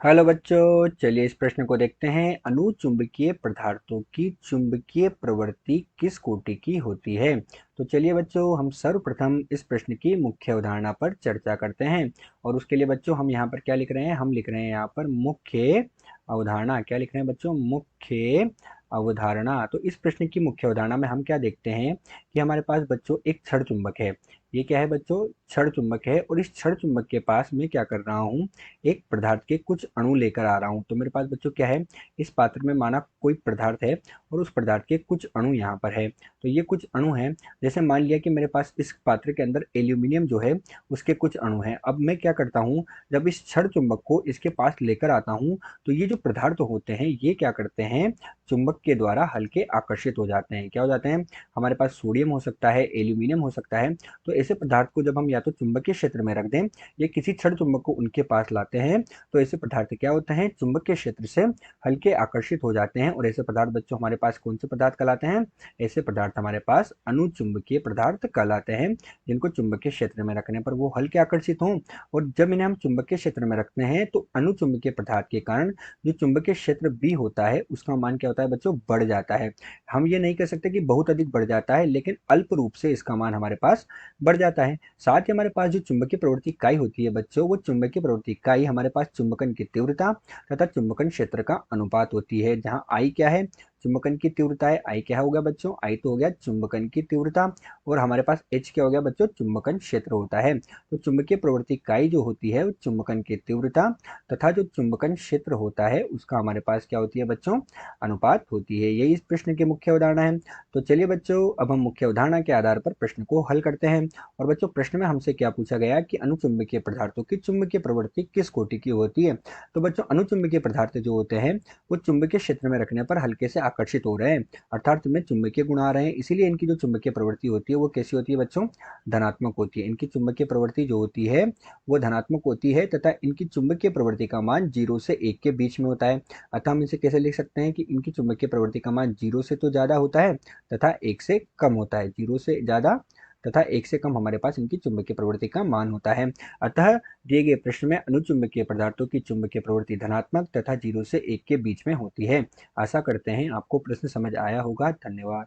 Hello बच्चों, चलिए इस प्रश्न को देखते हैं। अनुचुंबकीय पदार्थों की चुंबकीय प्रवृत्ति किस कोटि की होती है। तो चलिए बच्चों, हम सर्वप्रथम इस प्रश्न की मुख्य अवधारणा पर चर्चा करते हैं। और उसके लिए बच्चों हम यहाँ पर क्या लिख रहे हैं, हम लिख रहे हैं यहाँ पर मुख्य अवधारणा। क्या लिख रहे हैं बच्चों, मुख्य अवधारणा। तो इस प्रश्न की मुख्य अवधारणा में हम क्या देखते हैं कि हमारे पास बच्चों एक छड़ चुंबक है। ये क्या है बच्चों, छड़ चुंबक है। और इस छड़ चुंबक के पास मैं क्या कर रहा हूँ, एक पदार्थ के कुछ अणु लेकर आ रहा हूँ। तो मेरे पास बच्चों क्या है, इस पात्र में माना कोई पदार्थ है और उस पदार्थ के कुछ अणु यहाँ पर है। तो ये कुछ अणु हैं। जैसे मान लिया कि मेरे पास इस पात्र के अंदर एल्यूमिनियम जो है उसके कुछ अणु हैं। अब मैं क्या करता हूँ, जब इस छड़ चुंबक को इसके पास लेकर आता हूँ तो ये जो पदार्थ होते हैं ये क्या करते हैं, चुंबक के द्वारा हल्के आकर्षित हो जाते हैं। क्या हो जाते हैं, हमारे पास सोडियम हो सकता है, एल्यूमिनियम हो सकता है। तो ऐसे पदार्थ को जब हम या तो चुंबकीय क्षेत्र में रख दें या किसी छड़ चुंबक को उनके पास लाते हैं तो ऐसे पदार्थ क्या होते हैं, चुंबकीय क्षेत्र से हल्के आकर्षित हो जाते हैं। और ऐसे पदार्थ बच्चों हमारे पास कौन से पदार्थ कहलाते हैं, ऐसे पदार्थ हमारे पास अनुचुंबकीय पदार्थ कहलाते हैं, जिनको चुंबकीय क्षेत्र में रखने पर वो हल्के आकर्षित हों। और जब इन्हें हम चुंबकीय क्षेत्र में रखते हैं तो अनुचुंबकीय पदार्थ के कारण जो चुंबकीय क्षेत्र बी होता है उसका मान क्या होता है बच्चों, बढ़ जाता है। हम ये नहीं कह सकते कि बहुत अधिक बढ़ जाता है, लेकिन अल्प रूप से इसका मान हमारे पास बढ़ जाता है। साथ ही हमारे पास जो चुंबकीय प्रवृत्ति इकाई होती है बच्चों, वो चुंबकीय प्रवृत्ति इकाई हमारे पास चुंबकन की तीव्रता तथा चुंबकन क्षेत्र का अनुपात होती है। जहां आई क्या है, चुंबकन की तीव्रता है। आई क्या हो गया बच्चों, आई तो हो गया चुंबकन की तीव्रता। और हमारे पास एच क्या हो गया बच्चों, चुंबकन क्षेत्र होता है। तो चुंबकीय प्रवृत्ति इकाई जो होती है वो चुंबकन की तीव्रता तथा जो चुंबकन क्षेत्र होता है उसका हमारे पास क्या होती है बच्चों, अनुपात होती है। यही इस प्रश्न की मुख्य अवधारणा है। तो चलिए बच्चों, अब हम मुख्य अवधारणा के आधार पर प्रश्न को हल करते हैं। और बच्चों प्रश्न में हमसे क्या पूछा गया कि अनुचुंबकीय पदार्थों की चुंबकीय प्रवृत्ति किस कोटि की होती है। तो बच्चों अनुचुंबकीय पदार्थ जो होते हैं वो चुंबकीय क्षेत्र में रखने पर हल्के से आकर्षित हो रहे हैं, अर्थात में चुंबकीय गुण आ रहे हैं। इसीलिए इनकी जो चुंबकीय प्रवृत्ति होती है वो कैसी होती है बच्चों, धनात्मक होती है। इनकी चुंबकीय प्रवृत्ति जो होती है वो धनात्मक होती है तथा इनकी चुंबकीय प्रवृत्ति का मान 0 से 1 के बीच में होता है। अतः हम इसे कैसे लिख सकते हैं कि इनकी चुंबकीय प्रवृत्ति का मान 0 से तो ज्यादा होता है तथा 1 से कम होता है। 0 से ज्यादा तथा 1 से कम हमारे पास इनकी चुंबकीय प्रवृत्ति का मान होता है। अतः दिए गए प्रश्न में अनुचुंबकीय पदार्थों की चुंबकीय प्रवृत्ति धनात्मक तथा 0 से 1 के बीच में होती है। आशा करते हैं आपको प्रश्न समझ आया होगा। धन्यवाद।